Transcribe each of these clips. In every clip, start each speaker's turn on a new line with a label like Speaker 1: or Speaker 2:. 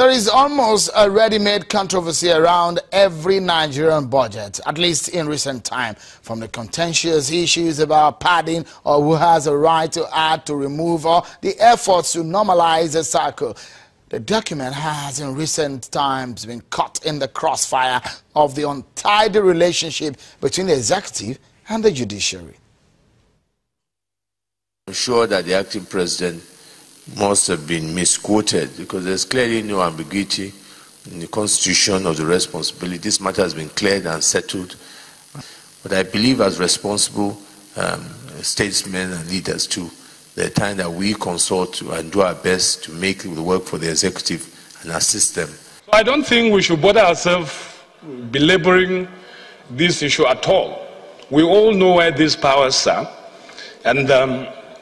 Speaker 1: There is almost a ready-made controversy around every Nigerian budget, at least in recent time, from the contentious issues about padding or who has a right to add, to remove, or the efforts to normalize the cycle. The document has in recent times been caught in the crossfire of the untidy relationship between the executive and the judiciary.
Speaker 2: I'm sure that the acting president must have been misquoted, because there's clearly no ambiguity in the constitution of the responsibility. This matter has been cleared and settled. But I believe as responsible statesmen and leaders too, the time that we consult and do our best to make the work for the executive and assist them.
Speaker 3: I don't think we should bother ourselves belaboring this issue at all. We all know where these powers are, and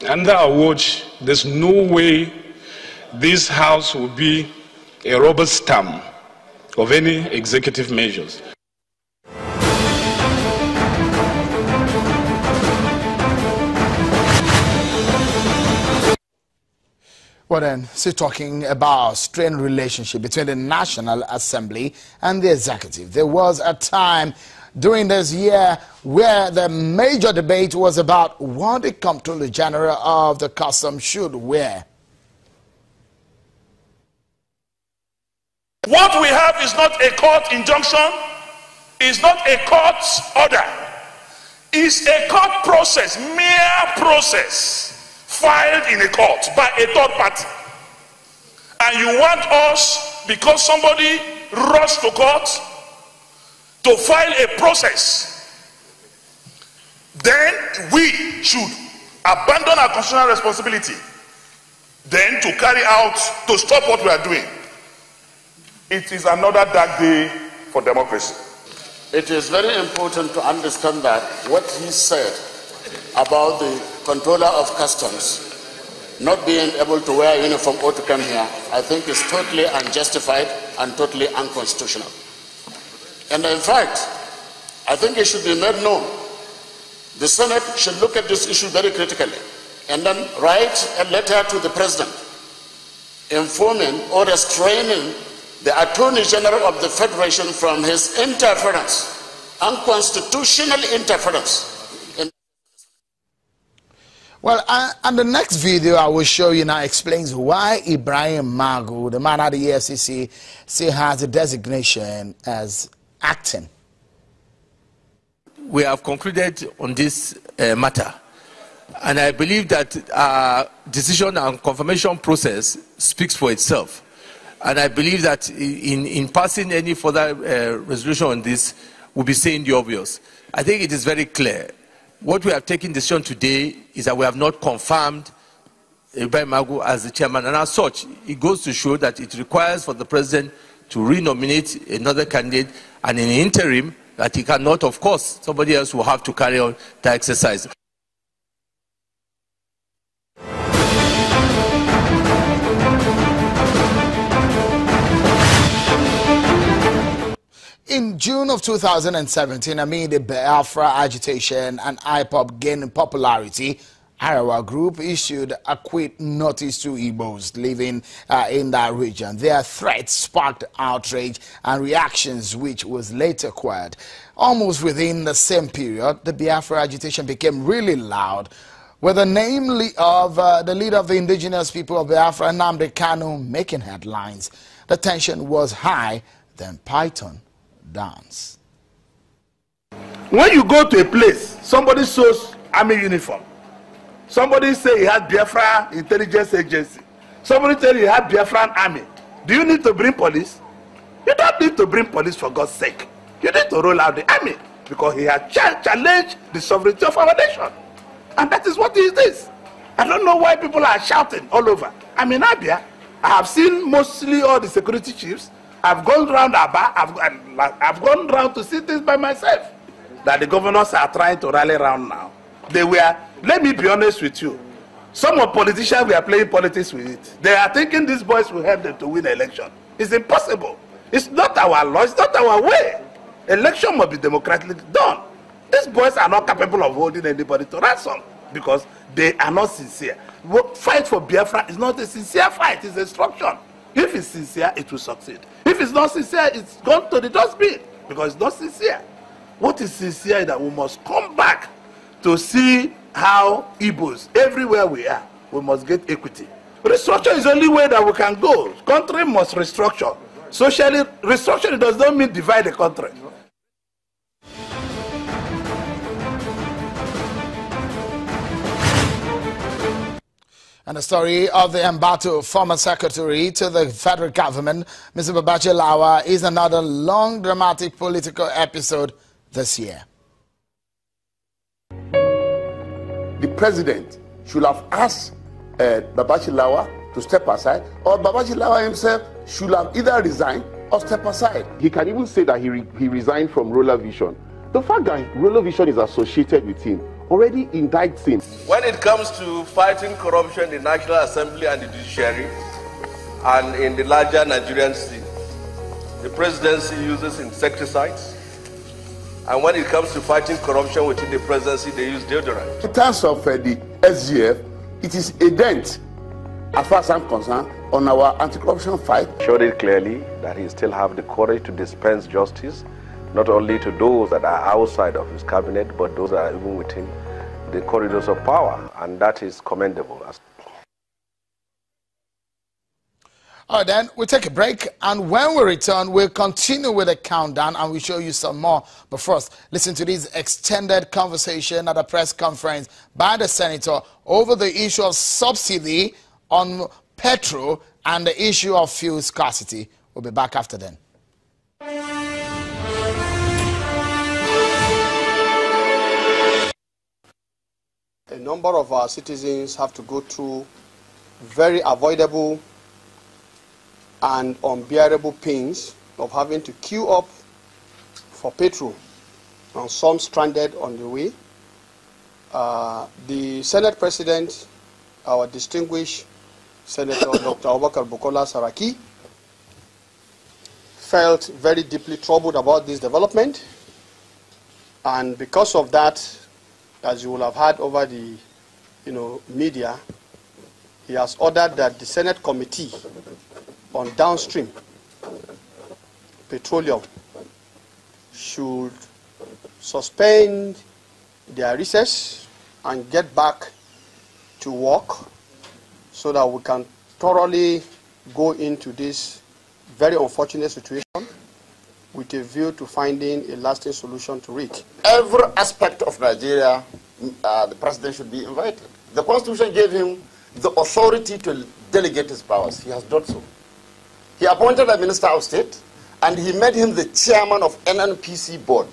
Speaker 3: under our watch, there's no way this House will be a rubber stamp of any executive measures.
Speaker 1: Well then, still talking about strained relationship between the National Assembly and the executive. There was a time during this year where the major debate was about what the Comptroller General of the Customs should wear.
Speaker 4: What we have is not a court injunction, is not a court order. It's a court process, mere process, filed in a court by a third party. And you want us, because somebody rushed to court, to file a process, then we should abandon our constitutional responsibility, then to carry out, to stop what we are doing. It is another dark day for democracy.
Speaker 5: It is very important to understand that what he said about the controller of customs not being able to wear a uniform or to come here, I think is totally unjustified and totally unconstitutional. And in fact, I think it should be made known. The Senate should look at this issue very critically and then write a letter to the President informing or restraining the Attorney General of the Federation from his interference, unconstitutional interference.
Speaker 1: Well, and the next video I will show you now explains why Ibrahim Magu, the man at the EFCC, still has a designation as acting.
Speaker 2: We have concluded on this matter, and I believe that our decision and confirmation process speaks for itself. And I believe that in passing any further resolution on this, we'll be saying the obvious. I think it is very clear. What we have taken decision today is that we have not confirmed Ibrahim Magu as the chairman, and as such, it goes to show that it requires for the president to renominate another candidate, and in the interim, that he cannot, of course, somebody else will have to carry on the exercise.
Speaker 1: In June of 2017, amid the Biafra agitation and IPOB gaining popularity, Arawa Group issued a quit notice to Igbos living in that region. Their threats sparked outrage and reactions, which was later quelled. Almost within the same period, the Biafra agitation became really loud, with the name of the leader of the indigenous people of Biafra, Nnamdi Kanu, making headlines. The tension was high, then Python dance.
Speaker 4: When you go to a place, somebody shows army uniform. Somebody say he has Biafra intelligence agency. Somebody tell you he has Biafran army. Do you need to bring police? You don't need to bring police, for God's sake. You need to roll out the army, because he has challenged the sovereignty of our nation. And that is what he is. I don't know why people are shouting all over. I'm in Abia. I have seen mostly all the security chiefs. I've gone around Aba. I've gone around to see things by myself. That the governors are trying to rally around now. They were, let me be honest with you, some of politicians were playing politics with it. They are thinking these boys will help them to win the election. It's impossible. It's not our law, it's not our way. Election must be democratically done. These boys are not capable of holding anybody to ransom because they are not sincere. Fight for Biafra is not a sincere fight, it's a instruction. If it's sincere, it will succeed. If it's not sincere, it's gone to the dustbin because it's not sincere. What is sincere is that we must come back to see how Igbos, everywhere we are, we must get equity. Restructure is the only way that we can go. Country must restructure. Socially, restructure does not mean divide the country.
Speaker 1: And the story of the embattled former secretary to the federal government, Mr. Babaji Lawa, is another long dramatic political episode this year.
Speaker 6: The president should have asked Babaji Lawa to step aside, or Babaji Lawa himself should have either resigned or step aside.
Speaker 7: He can even say that he resigned from Roller Vision. The fact that Roller Vision is associated with him already indicts him.
Speaker 8: When it comes to fighting corruption in the National Assembly and the judiciary and in the larger Nigerian state, the presidency uses insecticides. And when it comes to fighting corruption within the presidency, they use deodorant.
Speaker 6: In terms of the SGF, it is a dent, as far as I'm concerned, on our anti-corruption fight.
Speaker 8: Showed it clearly that he still have the courage to dispense justice, not only to those that are outside of his cabinet, but those that are even within the corridors of power, and that is commendable.
Speaker 1: All right, then we'll take a break, and when we return, we'll continue with the countdown and we'll show you some more. But first, listen to this extended conversation at a press conference by the senator over the issue of subsidy on petrol and the issue of fuel scarcity. We'll be back after then.
Speaker 9: A number of our citizens have to go through very avoidable and unbearable pains of having to queue up for petrol, and some stranded on the way. The Senate President, our distinguished Senator Dr. Abubakar Bukola Saraki, felt very deeply troubled about this development, and because of that, as you will have heard over the media, he has ordered that the Senate Committee on Downstream Petroleum should suspend their recess and get back to work so that we can thoroughly go into this very unfortunate situation with a view to finding a lasting solution to it.
Speaker 5: Every aspect of Nigeria, the president should be invited. The Constitution gave him the authority to delegate his powers. He has done so. He appointed a Minister of State, and he made him the chairman of NNPC board.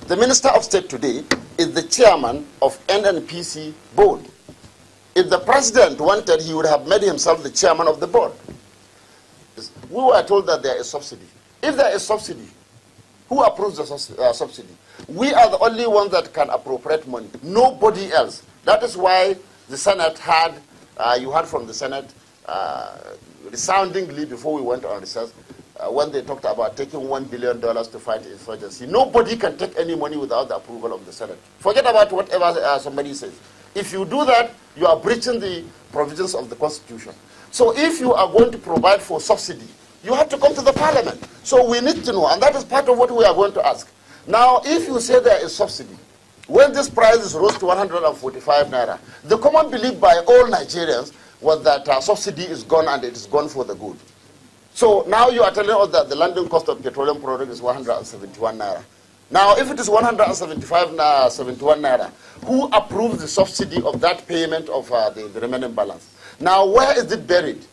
Speaker 5: The Minister of State today is the chairman of NNPC board. If the president wanted, he would have made himself the chairman of the board. We were told that there is subsidy. If there is subsidy, who approves the subsidy? We are the only ones that can appropriate money. Nobody else. That is why the Senate had, you heard from the Senate, resoundingly before we went on recess, when they talked about taking $1 billion to fight insurgency. Nobody can take any money without the approval of the Senate. Forget about whatever somebody says. If you do that, you are breaching the provisions of the Constitution. So if you are going to provide for subsidy, you have to come to the Parliament. So we need to know, and that is part of what we are going to ask. Now, if you say there is subsidy, when this price rose to 145 naira, the common belief by all Nigerians was that subsidy is gone and it is gone for the good. So now you are telling us that the landing cost of petroleum product is 171 naira. Now, if it is 171 naira, who approves the subsidy of that payment of the remaining balance? Now, where is it buried?